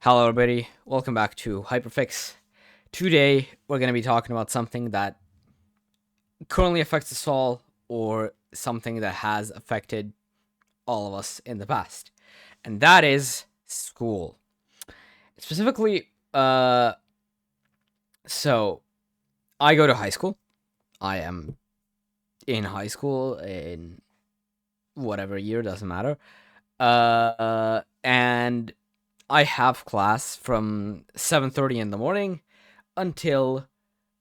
Hello, everybody. Welcome back to Hyperfix. Today, we're going to be talking about something that currently affects us all, or something that has affected all of us in the past, and that is school. Specifically, so I go to high school. I am in high school in whatever year, doesn't matter. And I have class from 7:30 in the morning until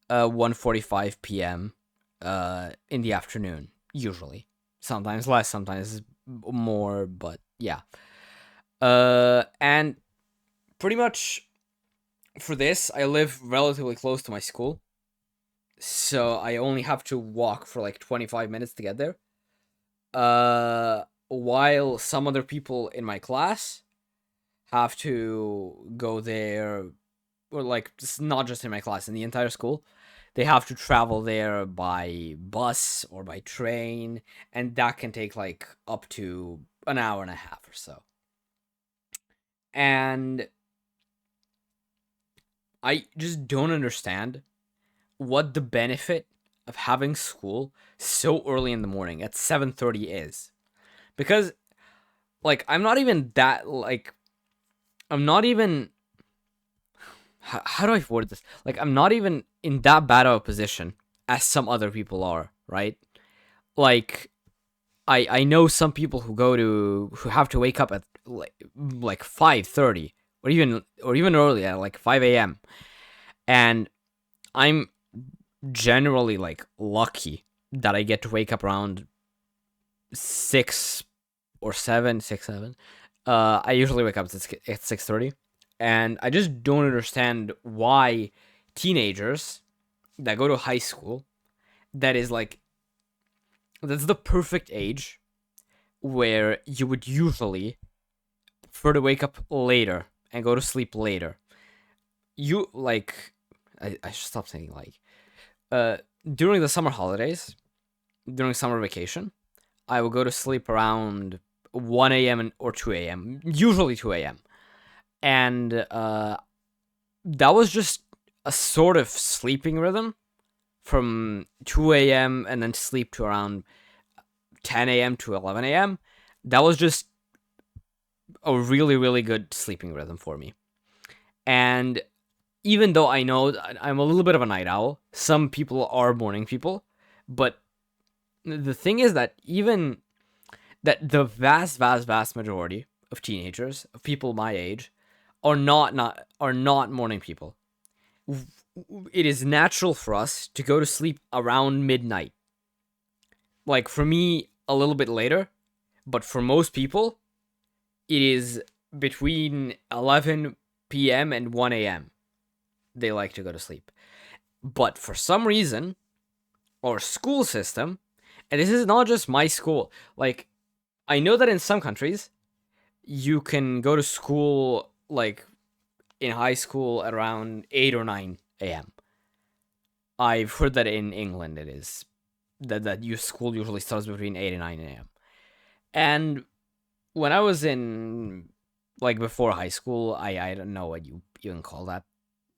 1:45 p.m. In the afternoon, usually. Sometimes less, sometimes more, but yeah. And pretty much for this, I live relatively close to my school, so I only have to walk for like 25 minutes to get there. While some other people in my class have to go there, or like it's not just in my class, in the entire school, they have to travel there by bus or by train, and that can take like up to an hour and a half or so. And I just don't understand what the benefit of having school so early in the morning at 7:30 is. Because like I'm not even how do I word this? Like, I'm not even in that bad of a position as some other people are, right? Like, I know some people who have to wake up at like 5:30, or even early at like 5 a.m. And I'm generally like lucky that I get to wake up around 6 or 7, 6, 7. I usually wake up at 6:30, and I just don't understand why teenagers that go to high school, that is like that's the perfect age where you would usually prefer to wake up later and go to sleep later. You like I should stop saying like uh during the summer holidays, during summer vacation, I will go to sleep around 1 a.m. or 2 a.m. Usually 2 a.m. And that was just a sort of sleeping rhythm from 2 a.m. and then sleep to around 10 a.m. to 11 a.m. That was just a really, really good sleeping rhythm for me. And even though I know I'm a little bit of a night owl, some people are morning people, but the thing is that even that the vast, vast, vast majority of teenagers, of people my age, are not morning people. It is natural for us to go to sleep around midnight. Like for me, a little bit later, but for most people, it is between 11 p.m. and 1 a.m. They like to go to sleep. But for some reason, our school system, and this is not just my school, like, I know that in some countries, you can go to school, like, in high school at around 8 or 9 a.m. I've heard that in England it is. That your school usually starts between 8 and 9 a.m. And when I was in, like, before high school, I don't know what you even call that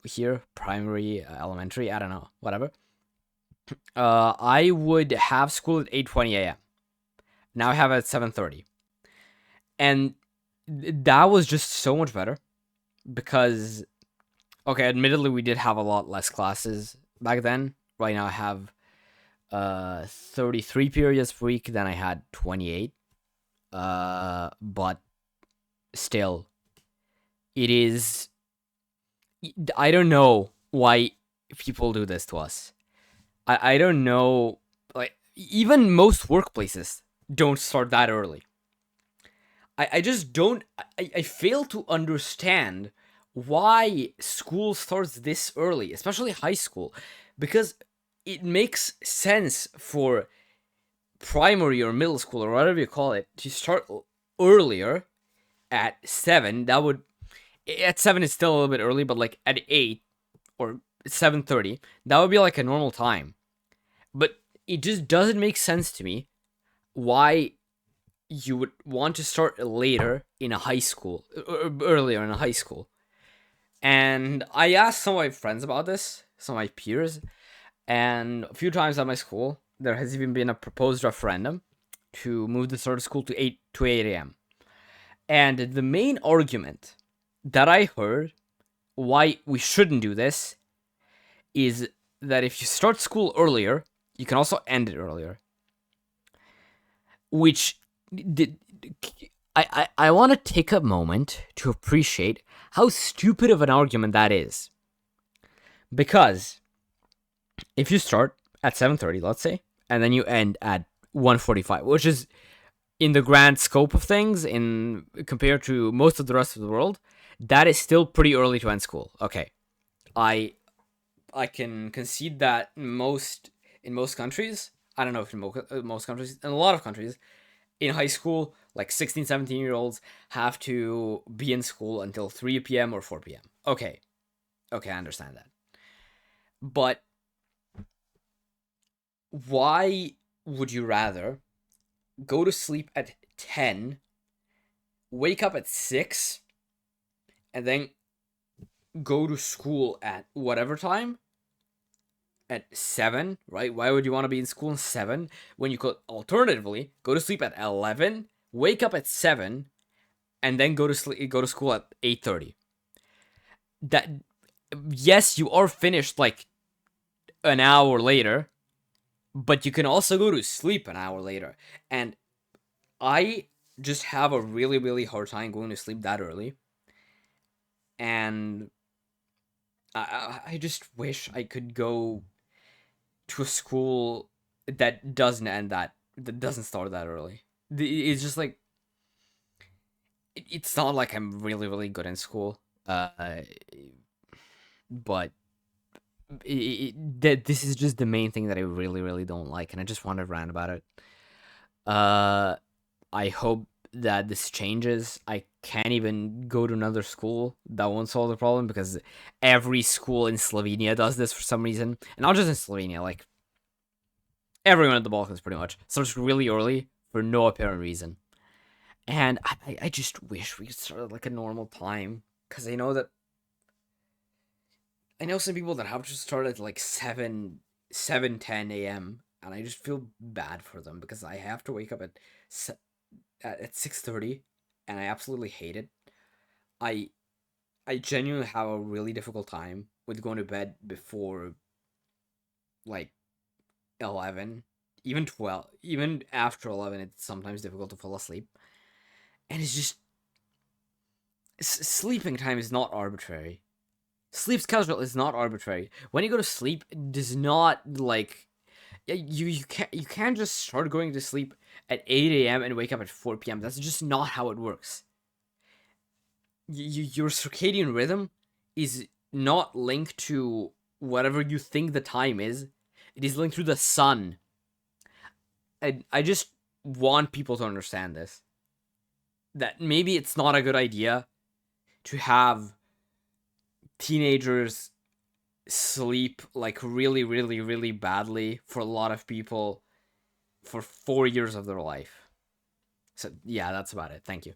here, primary, elementary, I don't know, whatever. I would have school at 8:20 a.m. Now I have it at 7:30. And that was just so much better because, okay, admittedly we did have a lot less classes back then. Right now I have 33 periods per week, then I had 28. But still, it is, I don't know why people do this to us. I don't know, like, even most workplaces don't start that early. I just don't, I fail to understand why school starts this early, especially high school, because it makes sense for primary or middle school or whatever you call it to start earlier at 7. That would, at 7 it's still a little bit early, but like at 8 or 7:30, that would be like a normal time. But it just doesn't make sense to me why you would want to start later in a high school, or earlier in a high school. And I asked some of my friends about this, some of my peers, and a few times at my school, there has even been a proposed referendum to move the start of school to 8 a.m. And the main argument that I heard why we shouldn't do this is that if you start school earlier, you can also end it earlier. Which did I want to take a moment to appreciate how stupid of an argument that is. Because if you start at 7:30, let's say, and then you end at 1:45, which is in the grand scope of things, in compared to most of the rest of the world, that is still pretty early to end school. Okay, I I can concede that in most countries, I don't know if in most countries, in a lot of countries, in high school, like 16, 17-year-olds have to be in school until 3 p.m. or 4 p.m. Okay, okay, I understand that. But why would you rather go to sleep at 10, wake up at 6, and then go to school at whatever time? At 7, right? Why would you want to be in school at 7 when you could alternatively go to sleep at 11, wake up at 7, and then go to school at 8:30? That Yes, you are finished like an hour later, but you can also go to sleep an hour later. And I just have a really hard time going to sleep that early. And I just wish I could go to a school that doesn't start that early. It's just like it's not like I'm really good in school. But this is just the main thing that I really don't like, and I just want to rant about it. Uh, I hope that this changes. I can't even go to another school. That won't solve the problem because every school in Slovenia does this for some reason, and not just in Slovenia. Like everyone at the Balkans, pretty much starts really early for no apparent reason. And I just wish we could start at like a normal time because I know some people that have to start at like 10 a.m. and I just feel bad for them because I have to wake up at 6:30 and I absolutely hate it. I I genuinely have a really difficult time with going to bed before like 11, even 12, even after 11 it's sometimes difficult to fall asleep. And it's just sleeping time is not arbitrary. Sleep schedule is not arbitrary. When you go to sleep, it does not like you can't just start going to sleep at 8 a.m. and wake up at 4 p.m. That's just not how it works. Your circadian rhythm is not linked to whatever you think the time is. It is linked to the sun. And I just want people to understand this. That maybe it's not a good idea to have teenagers sleep like really badly for a lot of people for 4 years of their life. So yeah, that's about it. Thank you.